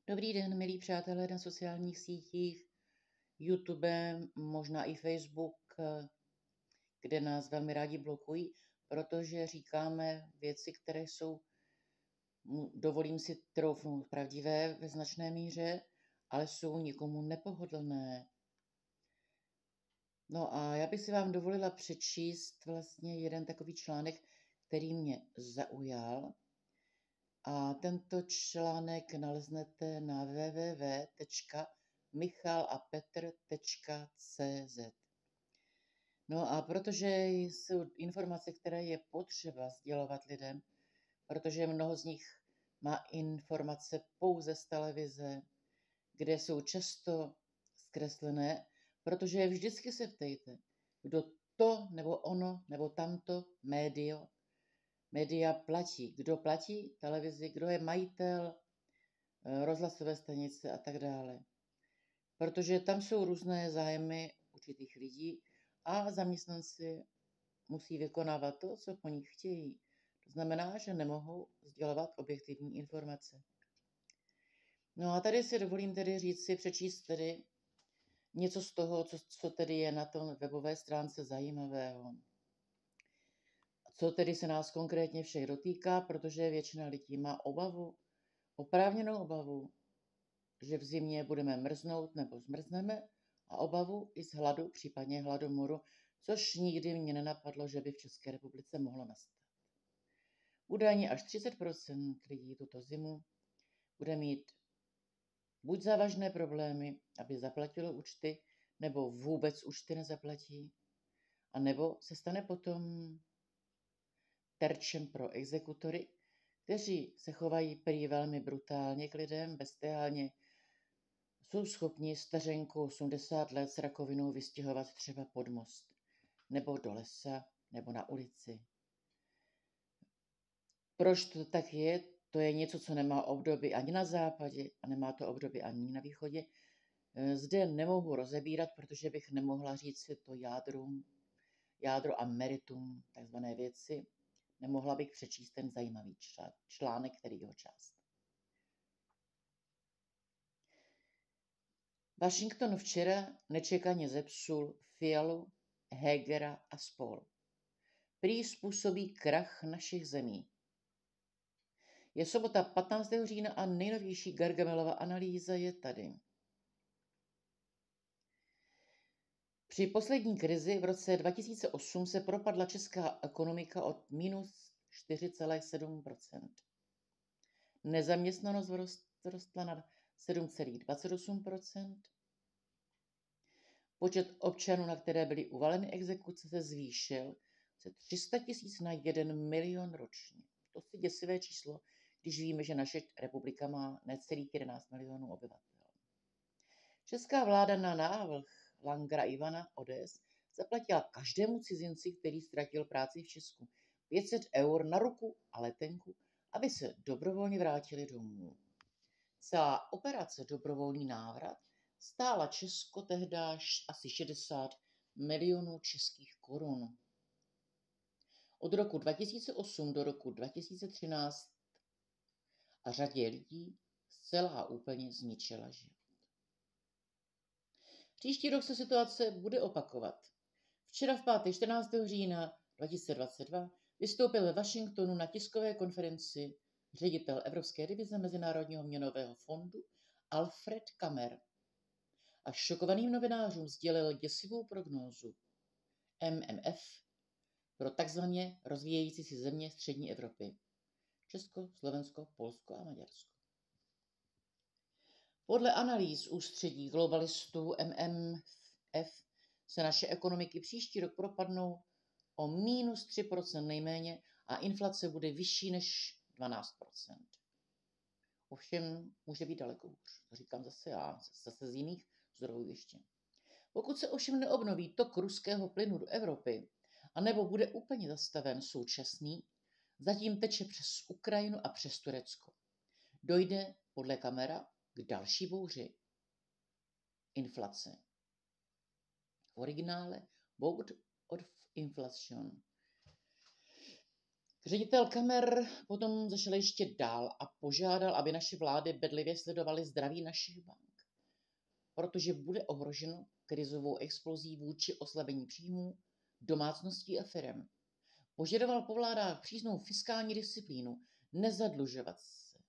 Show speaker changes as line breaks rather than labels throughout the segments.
Dobrý den, milí přátelé na sociálních sítích, YouTube, možná i Facebook, kde nás velmi rádi blokují, protože říkáme věci, které jsou, dovolím si troufnout, pravdivé ve značné míře, ale jsou nikomu nepohodlné. No a já bych si vám dovolila přečíst vlastně jeden takový článek, který mě zaujal. A tento článek naleznete na www.michalapetr.cz. No a protože jsou informace, které je potřeba sdělovat lidem, protože mnoho z nich má informace pouze z televize, kde jsou často zkreslené, protože vždycky se ptejte, kdo to nebo ono nebo tamto média platí. Kdo platí televizi, kdo je majitel rozhlasové stanice a tak dále. Protože tam jsou různé zájmy určitých lidí a zaměstnanci musí vykonávat to, co po nich chtějí. To znamená, že nemohou sdělovat objektivní informace. No a tady si dovolím tedy přečíst tedy něco z toho, co tedy je na tom webové stránce zajímavého. Co tedy se nás konkrétně všech dotýká, protože většina lidí má obavu, oprávněnou obavu, že v zimě budeme mrznout nebo zmrzneme a obavu i z hladu, případně hladomoru, což nikdy mě nenapadlo, že by v České republice mohlo nastat. Údajně až 30% lidí tuto zimu bude mít buď závažné problémy, aby zaplatilo účty, nebo vůbec účty nezaplatí, a nebo se stane potom terčem pro exekutory, kteří se chovají prý velmi brutálně k lidem, bestiálně, jsou schopni stařenku 80 let s rakovinou vystěhovat třeba pod most, nebo do lesa, nebo na ulici. Proč to tak je? To je něco, co nemá obdoby ani na západě a nemá to obdoby ani na východě. Zde nemohu rozebírat, protože bych nemohla říct si to jádro a meritum takzvané věci. Nemohla bych přečíst ten zajímavý článek, který jeho část. Washington včera nečekaně zepsul Fialu, Hegera a spol. Prý způsobí krach našich zemí. Je sobota 15. října a nejnovější Gargamelova analýza je tady. Při poslední krizi v roce 2008 se propadla česká ekonomika od minus 4,7%. Nezaměstnanost rostla na 7,28%. Počet občanů, na které byly uvaleny exekuce, se zvýšil ze 300 000 na 1 milion ročně. To je děsivé číslo, když víme, že naše republika má necelých 11 milionů obyvatel. Česká vláda na návrh Langera Ivana ODS zaplatila každému cizinci, který ztratil práci v Česku, 500 eur na ruku a letenku, aby se dobrovolně vrátili domů. Celá operace Dobrovolný návrat stála Česko tehdy asi 60 milionů českých korun. Od roku 2008 do roku 2013 a řadě lidí zcela a úplně zničila život. Příští rok se situace bude opakovat. Včera v pátek 14. října 2022 vystoupil ve Washingtonu na tiskové konferenci ředitel Evropské divize Mezinárodního měnového fondu Alfred Kammer a šokovaným novinářům sdělil děsivou prognózu MMF pro takzvaně rozvíjející si země střední Evropy. Česko, Slovensko, Polsko a Maďarsko. Podle analýz ústředí globalistů MMF se naše ekonomiky příští rok propadnou o minus 3% nejméně a inflace bude vyšší než 12%. Ovšem může být daleko hůř. To říkám zase já, zase z jiných zdrojů ještě. Pokud se ovšem neobnoví tok ruského plynu do Evropy, anebo bude úplně zastaven současný, zatím teče přes Ukrajinu a přes Turecko, dojde podle Kammera k další bouři. Inflace. V originále Board of Inflation. Ředitel kamer potom zašel ještě dál a požádal, aby naše vlády bedlivě sledovaly zdraví našich bank, protože bude ohroženo krizovou explozí vůči oslabení příjmů, domácností a firem. Požadoval po vládách přísnou fiskální disciplínu, nezadlužovat se,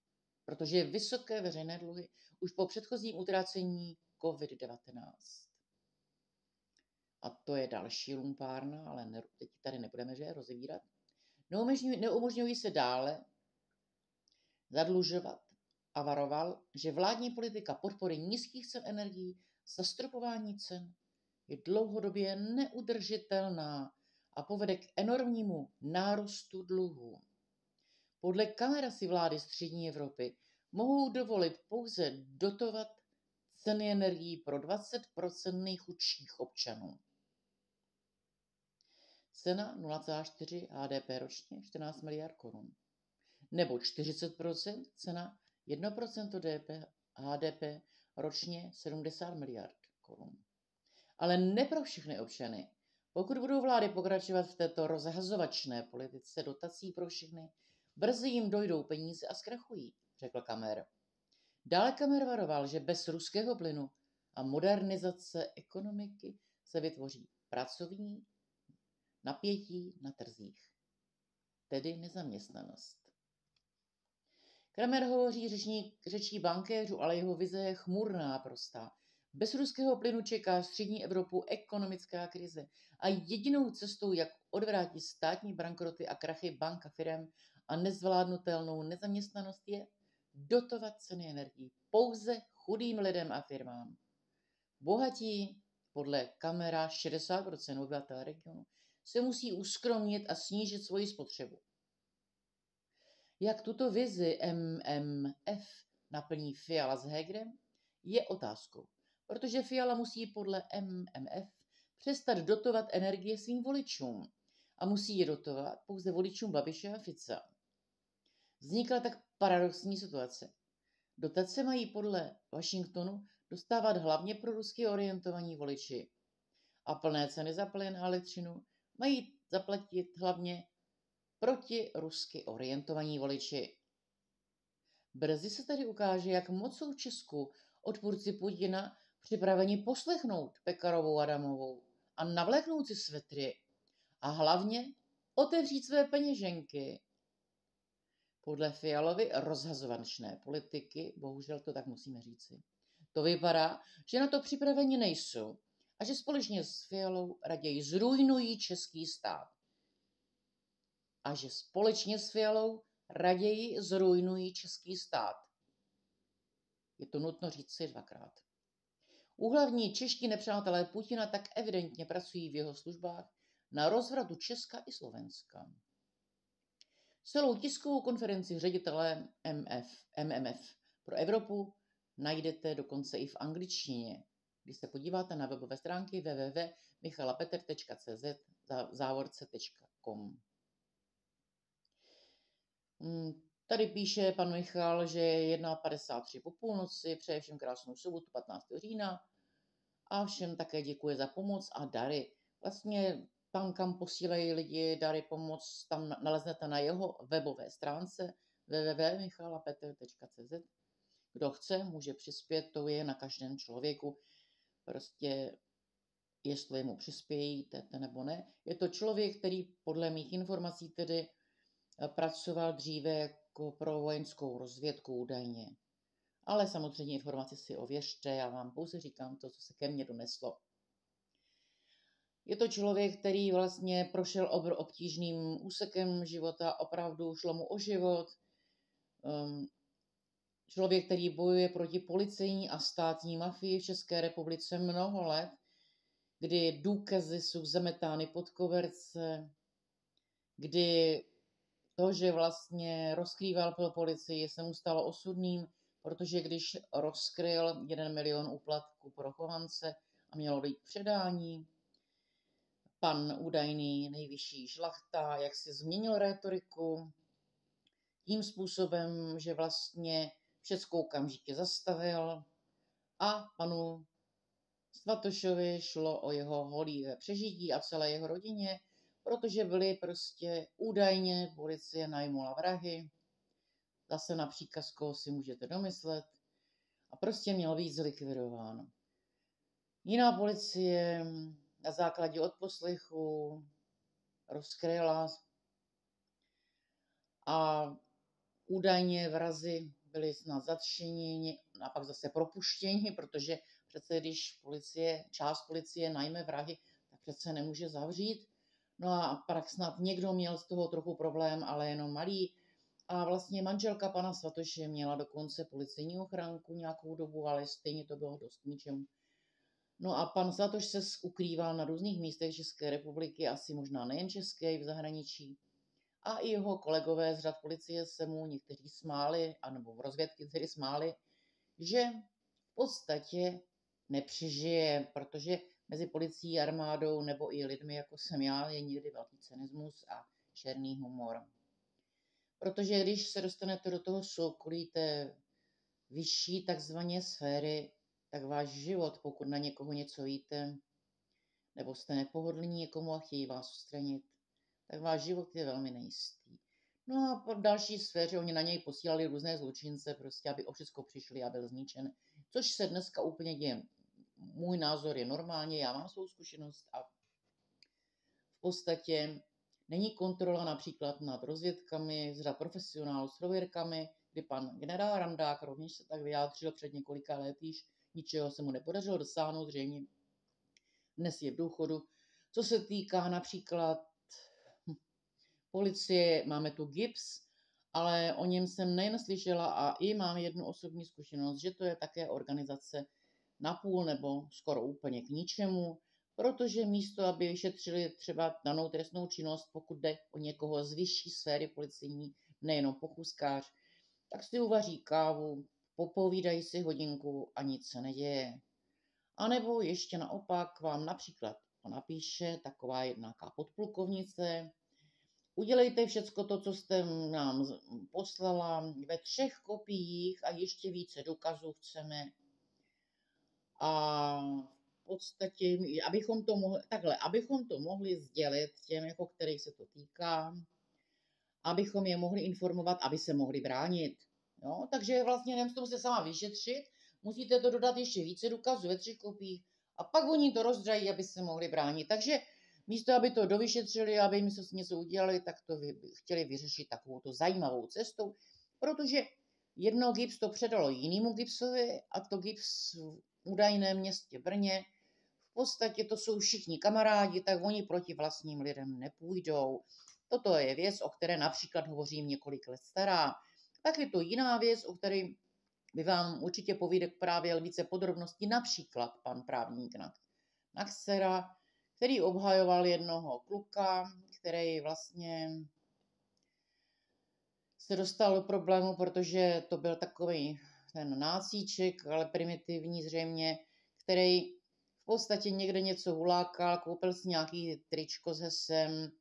protože vysoké veřejné dluhy už po předchozím utrácení COVID-19. A to je další lumpárna, ale teď tady nebudeme rozebírat. Neumožňují se dále zadlužovat a varoval, že vládní politika podpory nízkých cen energií, zastropování cen je dlouhodobě neudržitelná a povede k enormnímu nárůstu dluhů. Podle Kamera si vlády střední Evropy mohou dovolit pouze dotovat ceny energií pro 20% nejchudších občanů. Cena 0,4 HDP ročně 14 miliard korun. Nebo 40%, cena 1% HDP ročně 70 miliard korun. Ale ne pro všechny občany. Pokud budou vlády pokračovat v této rozhazovačné politice dotací pro všechny, brzy jim dojdou peníze a zkrachují, řekl Kamer. Dále Kamer varoval, že bez ruského plynu a modernizace ekonomiky se vytvoří pracovní napětí na trzích, tedy nezaměstnanost. Kramer hovoří řečí bankéřů, ale jeho vize je chmurná prostá. Bez ruského plynu čeká střední Evropu ekonomická krize a jedinou cestou, jak odvrátit státní bankroty a krachy bank a firem a nezvládnutelnou nezaměstnanost, je dotovat ceny energií pouze chudým lidem a firmám. Bohatí, podle Kamera 60% obyvatel regionu, se musí uskromnit a snížit svoji spotřebu. Jak tuto vizi MMF naplní Fiala s Hegerem, je otázkou, protože Fiala musí podle MMF přestat dotovat energie svým voličům a musí je dotovat pouze voličům Babiše a Fica. Vznikla tak paradoxní situace. Dotace mají podle Washingtonu dostávat hlavně pro rusky orientovaní voliči a plné ceny za plyn a elektřinu mají zaplatit hlavně proti rusky orientovaní voliči. Brzy se tedy ukáže, jak moc jsou v Česku odpůrci Putina připraveni poslechnout Pekarovou Adamovou a navléknout si svetry a hlavně otevřít své peněženky. Podle Fialovy rozhazovačné politiky, bohužel to tak musíme říci, to vypadá, že na to připraveni nejsou a že společně s Fialou raději zrujnují český stát. A že společně s Fialou raději zrujnují český stát. Je to nutno říct si dvakrát. Úhlavní čeští nepřátelé Putina tak evidentně pracují v jeho službách na rozvratu Česka i Slovenska. Celou tiskovou konferenci ředitele MMF pro Evropu najdete dokonce i v angličtině, když se podíváte na webové stránky www.michalapeter.cz/com. Tady píše pan Michal, že je 1:53 po půlnoci, přeje všem krásnou sobotu 15. října a všem také děkuje za pomoc a dary. Vlastně tam, kam posílají lidi dary pomoc, tam naleznete na jeho webové stránce www.michalapeter.cz. Kdo chce, může přispět, to je na každém člověku. Prostě jestli mu přispějíte nebo ne. Je to člověk, který podle mých informací tedy pracoval dříve jako pro vojenskou rozvědku údajně. Ale samozřejmě informaci si ověřte, já vám pouze říkám to, co se ke mně doneslo. Je to člověk, který vlastně prošel obtížným úsekem života, opravdu šlo mu o život. Člověk, který bojuje proti policejní a státní mafii v České republice mnoho let, kdy důkazy jsou zametány pod koberce, kdy to, že vlastně rozkrýval pro policii, se mu stalo osudným, protože když rozkryl 1 milion úplatku pro chovance a mělo dojít k předání, pan údajný nejvyšší šlachta, jak si změnil rétoriku tím způsobem, že vlastně všecko okamžitě zastavil a panu Svatošovi šlo o jeho holé přežití a celé jeho rodině, protože byli prostě údajně, policie najmula vrahy, zase na příkaz, koho si můžete domyslet, a prostě měl být zlikvidován. Jiná policie na základě odposlechu rozkryla a údajně vrazi byli snad zatčeni a pak zase propuštěni, protože přece když část policie najme vrahy, tak přece nemůže zavřít. No a pak snad někdo měl z toho trochu problém, ale jenom malý. A vlastně manželka pana Svatoše měla dokonce policejní ochránku nějakou dobu, ale stejně to bylo dost ničemu. No a pan Svatoš se ukrýval na různých místech České republiky, asi možná nejen české, i v zahraničí. A i jeho kolegové z řad policie se mu někteří smáli, anebo v rozvědky tedy smáli, že v podstatě nepřežije, protože mezi policií, armádou nebo i lidmi, jako jsem já, je někdy velký cynismus a černý humor. Protože když se dostanete do toho soukolí té vyšší takzvané sféry, tak váš život, pokud na někoho něco víte, nebo jste nepohodlní někomu a chtějí vás odstranit, tak váš život je velmi nejistý. No a po další sféře oni na něj posílali různé zločince, prostě, aby o všechno přišli a byl zničen. Což se dneska úplně děje. Můj názor je normálně, já mám svou zkušenost a v podstatě není kontrola například nad rozvědkami, z řad profesionálů s prověrkami, kdy pan generál Randák rovněž se tak vyjádřil před několika lety, již ničeho se mu nepodařilo dosáhnout, zřejmě dnes je v důchodu. Co se týká například policie, máme tu GIBS, ale o něm jsem nejen slyšela a i mám jednu osobní zkušenost, že to je také organizace napůl nebo skoro úplně k ničemu, protože místo, aby vyšetřili třeba danou trestnou činnost, pokud jde o někoho z vyšší sféry policijní, nejenom pochůzkář, tak si uvaří kávu, popovídají si hodinku a nic se neděje. A nebo ještě naopak vám například napíše taková jednaká podplukovnice: udělejte všecko to, co jste nám poslala, ve 3 kopiích a ještě více důkazů chceme. A v podstatě, abychom to mohli sdělit těm, jako kterých se to týká, abychom je mohli informovat, aby se mohli bránit. Jo? Takže vlastně nemusíte se sama vyšetřit, musíte to dodat ještě více důkazů ve 3 kopiích a pak oni to rozdělají, aby se mohli bránit. Takže místo, aby to dovyšetřili, aby jim se něco udělali, tak to chtěli vyřešit takovouto zajímavou cestou, protože jedno GIBS to předalo jinému GIBSovi a to GIBS v údajném městě Brně, v podstatě to jsou všichni kamarádi, tak oni proti vlastním lidem nepůjdou. Toto je věc, o které například hovořím několik let stará. Tak je to jiná věc, o které by vám určitě povíde právě více podrobností, například pan právník Naxera, který obhajoval jednoho kluka, který vlastně se dostal do problému, protože to byl takový ten nácíček, ale primitivní zřejmě, který v podstatě někde něco hulákal, koupil si nějaký tričko s hesem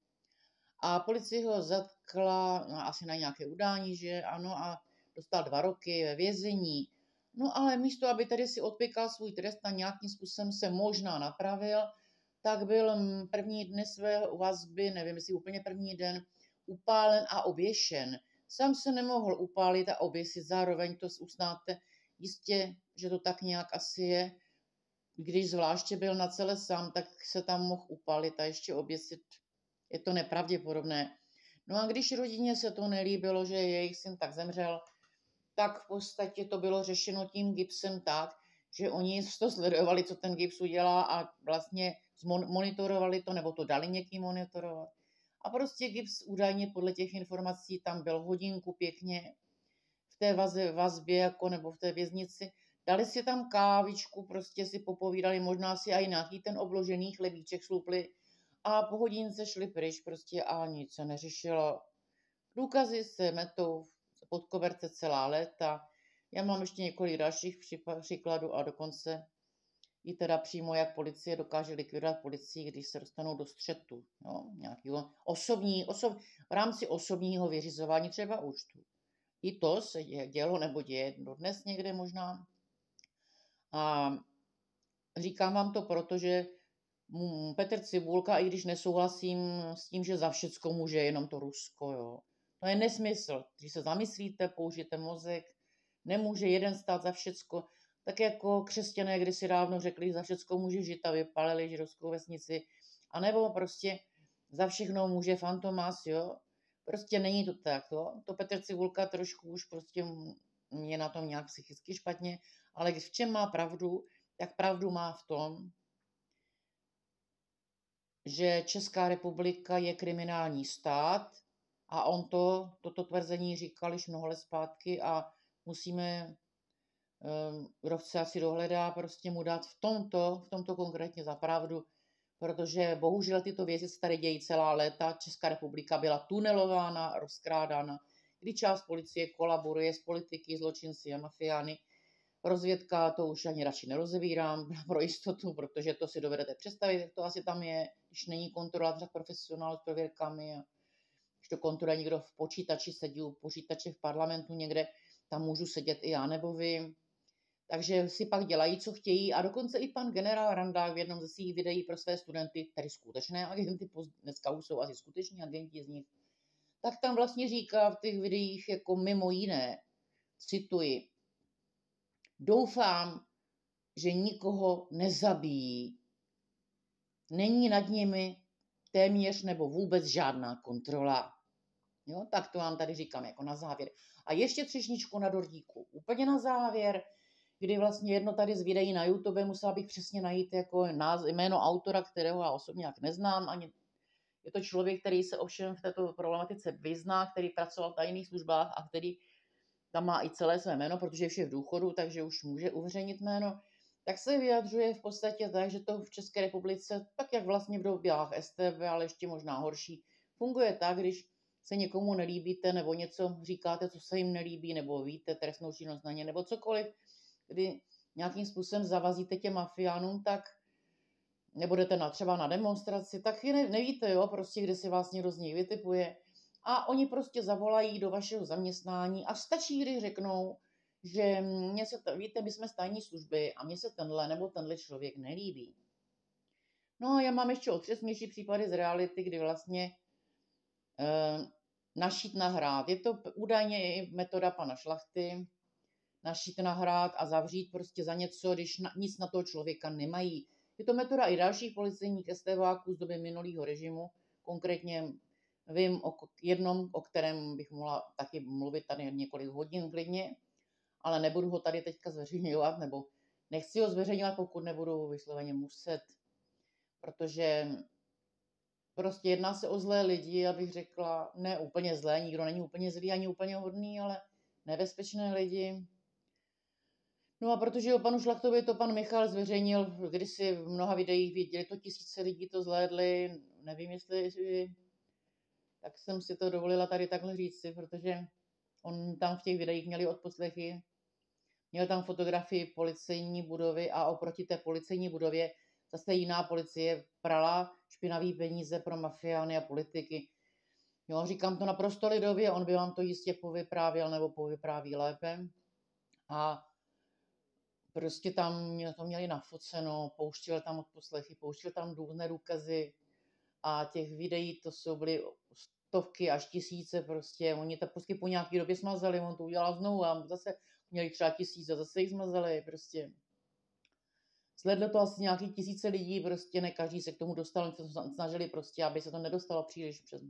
a policie ho zatkla, asi na nějaké udání, že ano, a dostal 2 roky ve vězení. No ale místo, aby tady si odpěkal svůj trest a nějakým způsobem se možná napravil, tak byl první dny své vazby, nevím, jestli úplně první den, upálen a oběšen. Sám se nemohl upálit a oběsit, zároveň to uznáte jistě, že to tak nějak asi je. Když zvláště byl na celé sám, tak se tam mohl upálit a ještě oběsit. Je to nepravděpodobné. No a když rodině se to nelíbilo, že jejich syn tak zemřel, tak v podstatě to bylo řešeno tím GIBSem tak, že oni to sledovali, co ten GIBS udělá a vlastně monitorovali to, nebo to dali někým monitorovat. A prostě GIBS údajně podle těch informací tam byl hodinku pěkně v té vazbě jako, nebo v té věznici. Dali si tam kávičku, prostě si popovídali, možná si i nějaký ten obložený chlebíček slupli a po hodince šli pryč prostě a nic se neřešilo. Důkazy se metou pod koberce celá léta. Já mám ještě několik dalších příkladů a dokonce i teda přímo, jak policie dokáže likvidovat policii, když se dostanou do střetu, jo, nějakého v rámci osobního vyřizování třeba účtu. I to se dělo nebo děje dodnes někde možná. A říkám vám to proto, že Petr Cibulka, i když nesouhlasím s tím, že za všecko může jenom to Rusko, jo. To je nesmysl. Když se zamyslíte, použijte mozek, nemůže jeden stát za všecko. Tak jako křesťané kdysi dávno řekli, za všecko může žít a vypalili židovskou vesnici. A nebo prostě za všechno může Fantomas, jo. Prostě není to tak, jo. To Petr Cibulka trošku už prostě mě na tom nějak psychicky špatně, ale v čem má pravdu, tak pravdu má v tom, že Česká republika je kriminální stát a on toto tvrzení říkal již mnoho let zpátky a musíme, kdo chce asi dohledá, prostě mu dát v tomto konkrétně za pravdu, protože bohužel tyto věci se tady dějí celá léta. Česká republika byla tunelována, rozkrádána, kdy část policie kolaboruje s politiky, zločinci a mafiány. Rozvědka, to už ani radši nerozebírám pro jistotu, protože to si dovedete představit, jak to asi tam je, když není kontrola tak profesionál s prověrkami a když to kontroluje někdo v počítači, sedí u počítače v parlamentu někde, tam můžu sedět i já nebo vy. Takže si pak dělají, co chtějí a dokonce i pan generál Randák v jednom ze svých videí pro své studenty, tedy skutečné agenty, dneska už jsou asi skuteční agenti z nich, tak tam vlastně říká v těch videích jako mimo jiné, cituji, doufám, že nikoho nezabijí. Není nad nimi téměř nebo vůbec žádná kontrola. Jo, tak to vám tady říkám jako na závěr. A ještě třešničku na dortíku. Úplně na závěr, kdy vlastně jedno tady z videí na YouTube musela bych přesně najít jako jméno autora, kterého já osobně jak neznám. Ani je to člověk, který se ovšem v této problematice vyzná, který pracoval v tajných službách a který tam má i celé své jméno, protože je vše v důchodu, takže už může uveřejnit jméno, tak se vyjadřuje v podstatě tak, že to v České republice, tak jak vlastně v dobách STB, ale ještě možná horší, funguje tak, když se někomu nelíbíte nebo něco říkáte, co se jim nelíbí, nebo víte trestnou činnost na ně, nebo cokoliv, kdy nějakým způsobem zavazíte těm mafiánům, tak nebudete třeba na demonstraci, tak nevíte, jo, prostě, kde si vás někdo z nich vytipuje. A oni prostě zavolají do vašeho zaměstnání a stačí, když řeknou, že víte, my jsme z tajní služby a mně se tenhle nebo tenhle člověk nelíbí. No a já mám ještě otřesnější případy z reality, kdy vlastně našít nahrát. Je to údajně i metoda pana Šlachty, našít nahrát a zavřít prostě za něco, když nic na toho člověka nemají. Je to metoda i dalších policejních STVáků z doby minulého režimu, konkrétně vím o jednom, o kterém bych mohla taky mluvit tady několik hodin klidně, ale nebudu ho tady teďka zveřejňovat, nebo nechci ho zveřejňovat, pokud nebudu vysloveně muset, protože prostě jedná se o zlé lidi, abych řekla, ne úplně zlé, nikdo není úplně zlý, ani úplně hodný, ale nebezpečné lidi. No a protože o panu Šlachtovi to pan Michal zveřejnil, kdysi v mnoha videích viděli to tisíce lidí, to zhlédli, nevím, jestli tak jsem si to dovolila tady takhle říct si, protože on tam v těch videích měli odposlechy, měl tam fotografii policejní budovy a oproti té policejní budově zase jiná policie prala špinavý peníze pro mafiány a politiky. Jo, říkám to naprosto lidově, on by vám to jistě povyprávěl nebo povypráví lépe. A prostě tam to měli nafoceno, pouštěl tam odposlechy, pouštěl tam různé důkazy a těch videí to byly stovky až tisíce prostě. Oni to prostě po nějaké době smazali, on to udělal znovu a zase měli třeba tisíce, zase jich smazali prostě. Sledlo to asi nějaký tisíce lidí, prostě ne každý se k tomu dostal, snažili prostě, aby se to nedostalo příliš přes.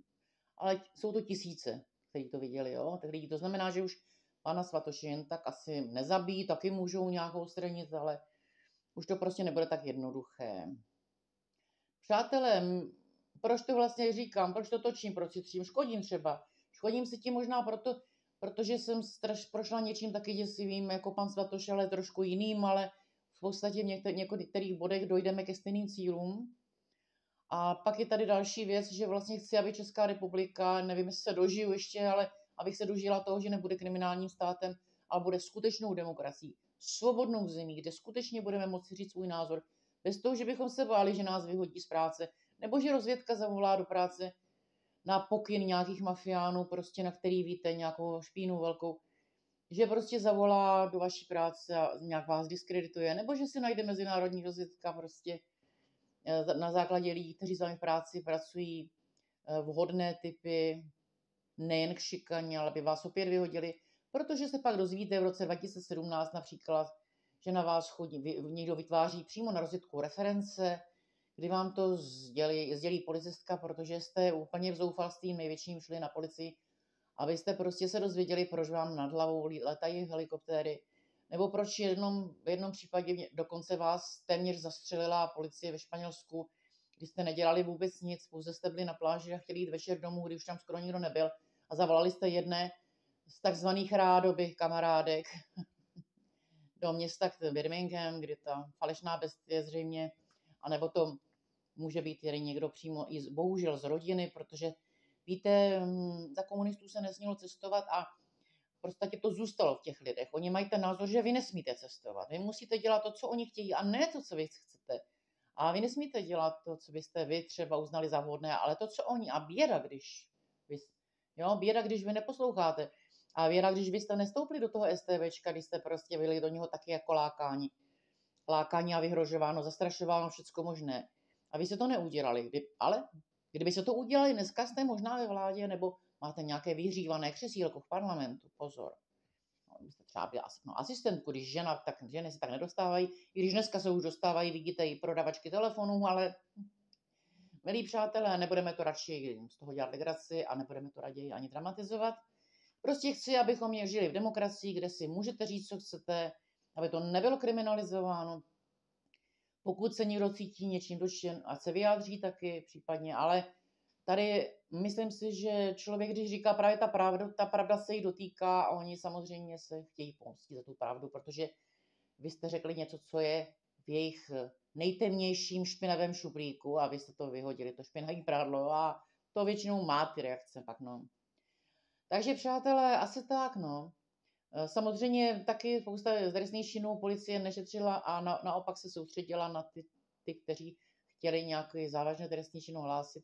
Ale jsou to tisíce, kteří to viděli, jo, tak lidí. To znamená, že už pana Svatoše jen tak asi nezabijí, taky můžou nějakou stranit, ale už to prostě nebude tak jednoduché. Přátelé, proč to vlastně říkám, proč to točím, proč si tím škodím třeba? Škodím si tím možná protože jsem prošla něčím taky děsivým, jako pan Svatoš, ale trošku jiným, ale v podstatě v některých bodech dojdeme ke stejným cílům. A pak je tady další věc, že vlastně chci, aby Česká republika, nevím, jestli se dožiju ještě, ale abych se dožila toho, že nebude kriminálním státem, ale bude skutečnou demokracií, svobodnou zemí, kde skutečně budeme moci říct svůj názor, bez toho, že bychom se báli, že nás vyhodí z práce, nebo že rozvědka zavolá do práce na pokyn nějakých mafiánů, prostě na který víte, nějakou špínu velkou, že prostě zavolá do vaší práce a nějak vás diskredituje, nebo že si najde mezinárodní rozvědka prostě na základě lidí, kteří s vámi v práci pracují, vhodné typy, nejen k šikaně, ale by vás opět vyhodili, protože se pak dozvíte v roce 2017 například, že na vás někdo vytváří přímo na rozjetku reference, kdy vám to sdělí policistka, protože jste úplně v zoufalství největším šli na policii, abyste prostě se dozvěděli, proč vám nad hlavou letají helikoptéry, nebo proč v jednom případě dokonce vás téměř zastřelila policie ve Španělsku, kdy jste nedělali vůbec nic, pouze jste byli na pláži a chtěli jít večer domů, kdy už tam skoro nikdo nebyl a zavolali jste jedné z takzvaných rádoby kamarádek do města Birmingham, kde ta falešná bestie zřejmě, anebo to může být tedy někdo přímo i bohužel z rodiny, protože víte, za komunistů se nesmělo cestovat a v podstatě to zůstalo v těch lidech. Oni mají ten názor, že vy nesmíte cestovat. Vy musíte dělat to, co oni chtějí a ne to, co vy chcete. A vy nesmíte dělat to, co byste vy třeba uznali za vhodné, ale to, co oni. A běda, když vy neposloucháte. A běda, když vy jste nestoupili do toho STVčka, když jste prostě byli do něho taky jako lákáni. Lákáni a vyhrožováno, zastrašováno, všecko možné. A vy se to neudělali. Ale kdyby se to udělali, dneska jste možná ve vládě, nebo máte nějaké vyhřívané křesílko v parlamentu. Pozor. Byste třeba byla asistentku, když ženy se tak nedostávají, i když dneska se už dostávají, vidíte, i prodavačky telefonů, ale milí přátelé, nebudeme to radši z toho dělat legraci a nebudeme to raději ani dramatizovat. Prostě chci, abychom žili v demokracii, kde si můžete říct, co chcete, aby to nebylo kriminalizováno. Pokud se někdo cítí něčím dotčen, ať se vyjádří taky případně, ale tady myslím si, že člověk, když říká právě ta pravda se jí dotýká a oni samozřejmě se chtějí pomstit za tu pravdu, protože vy jste řekli něco, co je v jejich nejtemnějším špinavém šuplíku a vy jste to vyhodili, to špinavé prádlo a to většinou má ty reakce pak, no. Takže přátelé, asi tak, no. Samozřejmě taky spousta trestných činů policie nešetřila a naopak se soustředila na ty, kteří chtěli nějaký závažný trestný čin hlásit.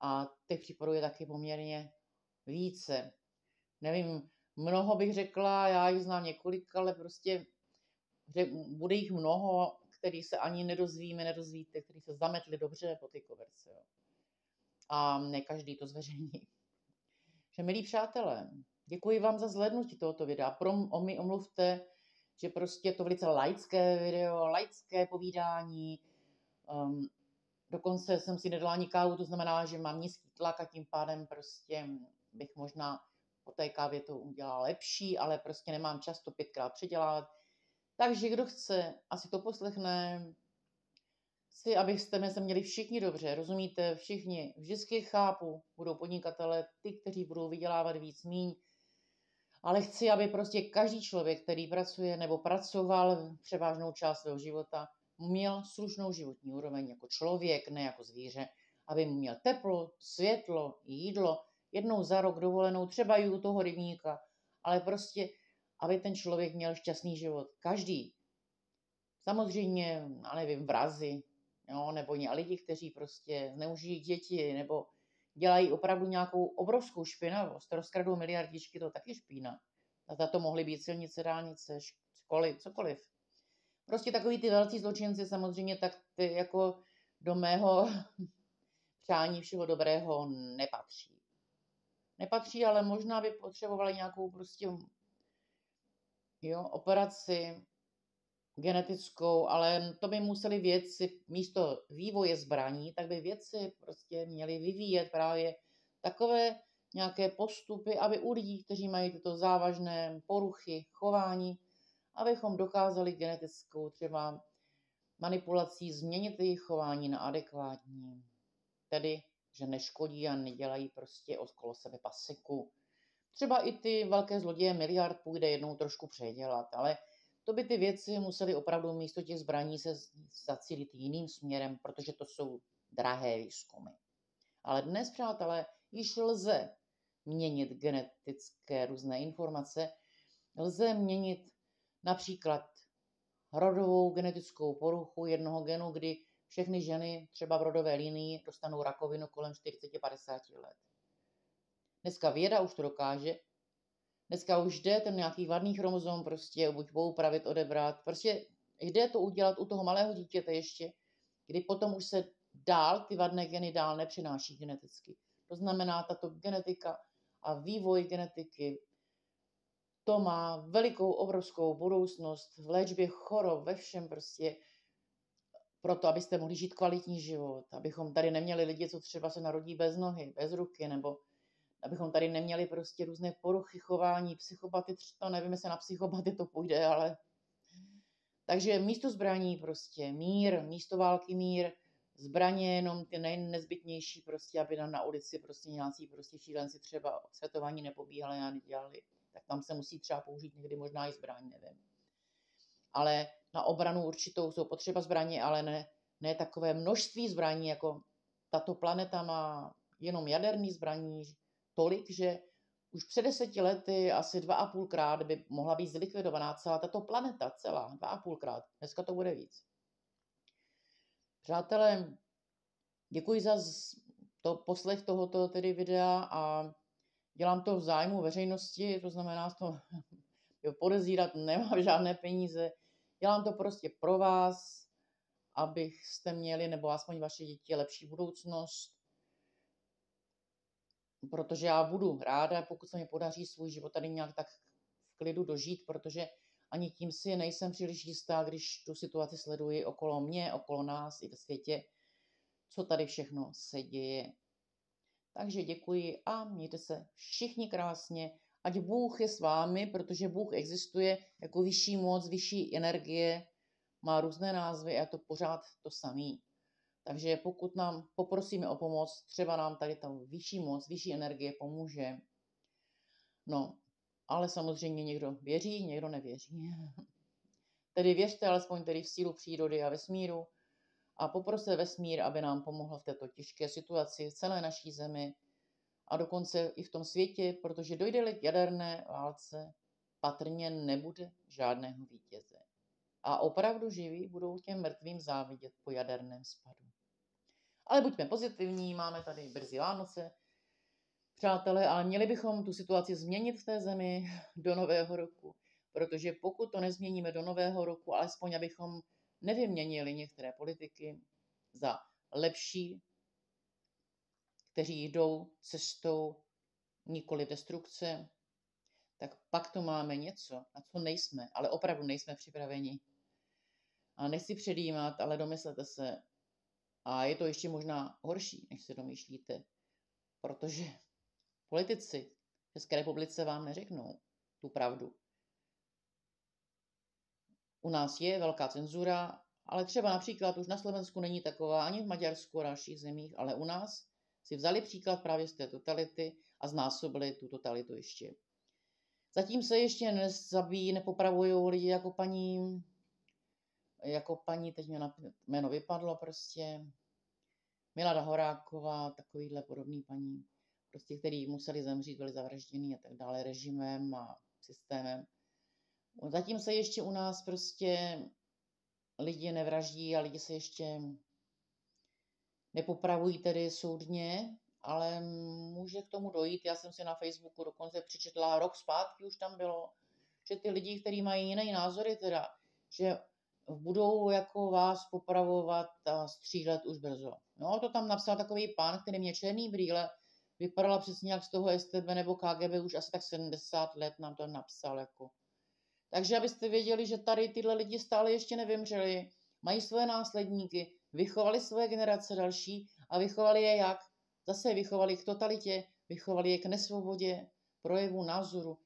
A těch případů je taky poměrně více. Nevím, mnoho bych řekla, já jich znám několik, ale prostě bude jich mnoho, který se ani nedozvíte, který se zametli dobře po ty koverce. Jo. A ne každý to zveřejní. Že milí přátelé, děkuji vám za zhlédnutí tohoto videa. Mi omluvte, že prostě je to velice laické video, laické povídání. Dokonce jsem si nedala ani kávu, to znamená, že mám nízký tlak a tím pádem prostě bych možná po té kávě to udělala lepší, ale prostě nemám čas to 5krát předělat. Takže kdo chce, asi to poslechne. Chci, abyste se měli všichni dobře, rozumíte? Všichni. Vždycky chápu, budou podnikatele, ty, kteří budou vydělávat víc, míň. Ale chci, aby prostě každý člověk, který pracuje nebo pracoval převážnou část svého života, měl slušnou životní úroveň jako člověk, ne jako zvíře, aby měl teplo, světlo, jídlo, jednou za rok dovolenou, třeba i u toho rybníka, ale prostě, aby ten člověk měl šťastný život. Každý. Samozřejmě, já nevím, vrazi, jo, nebo lidi, kteří prostě zneužijí děti, nebo dělají opravdu nějakou obrovskou špinavost, rozkradou miliardičky, to taky špína. A za to mohly být silnice, dálnice, školy, cokoliv. Prostě takový ty velcí zločinci samozřejmě tak ty jako do mého přání všeho dobrého nepatří. Nepatří, ale možná by potřebovali nějakou prostě operaci genetickou, ale to by museli vědci místo vývoje zbraní, tak by vědci prostě měli vyvíjet právě takové nějaké postupy, aby u lidí, kteří mají tyto závažné poruchy chování, abychom dokázali genetickou třeba manipulací změnit jejich chování na adekvátní. Tedy, že neškodí a nedělají prostě okolo sebe pasiku. Třeba i ty velké zloděje miliard půjde jednou trošku předělat, ale to by ty věci musely opravdu místo těch zbraní se zacílit jiným směrem, protože to jsou drahé výzkumy. Ale dnes, přátelé, již lze měnit genetické různé informace, lze měnit například rodovou genetickou poruchu jednoho genu, kdy všechny ženy třeba v rodové linii dostanou rakovinu kolem 40-50 let. Dneska věda už to dokáže. Dneska už jde ten nějaký vadný chromozom prostě buď poupravit, odebrat. Prostě jde to udělat u toho malého dítěte ještě. kdy potom už se dál ty vadné geny dál nepřenáší geneticky. To znamená, tato genetika a vývoj genetiky, to má velikou, obrovskou budoucnost v léčbě chorob, ve všem prostě, proto, abyste mohli žít kvalitní život, abychom tady neměli lidi, co třeba se narodí bez nohy, bez ruky, nebo abychom tady neměli prostě různé poruchy chování, psychopaty, to nevím, jestli na psychopaty to půjde, ale... Takže místo zbraní prostě mír, místo války mír, zbraně jenom ty nejnezbytnější prostě, aby nám na ulici prostě nějací prostě šílenci třeba světování nepobíhali a nedělali. Tak tam se musí třeba použít někdy možná i zbraň, nevím. Ale na obranu určitou jsou potřeba zbraně, ale ne takové množství zbraní, jako tato planeta má jenom jaderný zbraní tolik, že už před 10 lety asi 2,5krát by mohla být zlikvidovaná celá tato planeta, celá, 2,5krát. Dneska to bude víc. Přátelé, děkuji za poslech tohoto tedy videa a dělám to v zájmu veřejnosti, to znamená, že podezírat nemám žádné peníze. Dělám to prostě pro vás, abyste měli, nebo aspoň vaše děti, lepší budoucnost. Protože já budu ráda, pokud se mi podaří svůj život tady nějak tak v klidu dožít, protože ani tím si nejsem příliš jistá, když tu situaci sleduji okolo mě, okolo nás i ve světě, co tady všechno se děje. Takže děkuji a mějte se všichni krásně, ať Bůh je s vámi, protože Bůh existuje jako vyšší moc, vyšší energie, má různé názvy a je to pořád to samý. Takže pokud nám poprosíme o pomoc, třeba nám tady ta vyšší moc, vyšší energie pomůže. No, ale samozřejmě někdo věří, někdo nevěří. Tedy věřte alespoň tedy v sílu přírody a vesmíru a poproste vesmír, aby nám pomohl v této těžké situaci v celé naší zemi a dokonce i v tom světě, protože dojde-li k jaderné válce, patrně nebude žádného vítěze. A opravdu živí budou těm mrtvým závidět po jaderném spadu. Ale buďme pozitivní, máme tady brzy Vánoce, přátelé, ale měli bychom tu situaci změnit v té zemi do nového roku, protože pokud to nezměníme do nového roku, alespoň abychom nevyměnili některé politiky za lepší, kteří jdou cestou nikoli destrukce, tak pak tu máme něco, na co nejsme, ale opravdu nejsme připraveni. A nechci předjímat, ale domyslete se, a je to ještě možná horší, než se domýšlíte, protože politici v České republice vám neřeknou tu pravdu. U nás je velká cenzura, ale třeba například už na Slovensku není taková, ani v Maďarsku a dalších zemích, ale u nás si vzali příklad právě z té totality a znásobili tu totalitu ještě. Zatím se ještě nezabíjí, nepopravují lidi jako paní, teď mě jméno vypadlo prostě, Milada Horáková, takovýhle podobný paní, prostě, který museli zemřít, byli zavražděný a tak dále režimem a systémem. Zatím se ještě u nás prostě lidi nevraždí a lidi se ještě nepopravují tedy soudně, ale může k tomu dojít. Já jsem si na Facebooku dokonce přečetla, rok zpátky už tam bylo, že ty lidi, kteří mají jiné názory teda, že budou jako vás popravovat a střílet už brzo. No, to tam napsal takový pán, který mě černý brýle, vypadala přesně jak z toho STB nebo KGB, už asi tak 70 let nám to napsal. Jako. Takže abyste věděli, že tady tyhle lidi stále ještě nevymřeli, mají svoje následníky, vychovali svoje generace další a vychovali je jak? Zase vychovali k totalitě, vychovali je k nesvobodě, projevu, názoru.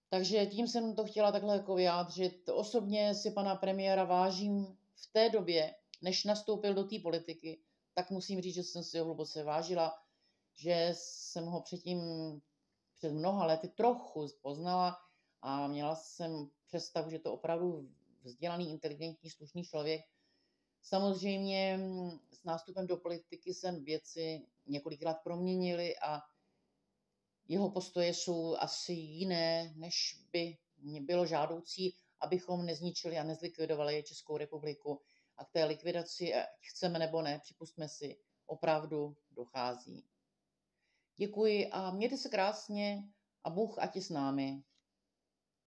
Takže tím jsem to chtěla takhle jako vyjádřit. Osobně si pana premiéra vážím v té době, než nastoupil do té politiky, tak musím říct, že jsem si ho hluboce vážila, že jsem ho před mnoha lety trochu poznala a měla jsem představu, že to opravdu vzdělaný, inteligentní, slušný člověk. Samozřejmě s nástupem do politiky jsem věci několikrát proměnily a jeho postoje jsou asi jiné, než by bylo žádoucí, abychom nezničili a nezlikvidovali Českou republiku. A k té likvidaci, chceme nebo ne, připustme si, opravdu dochází. Děkuji a mějte se krásně a Bůh ať je s námi.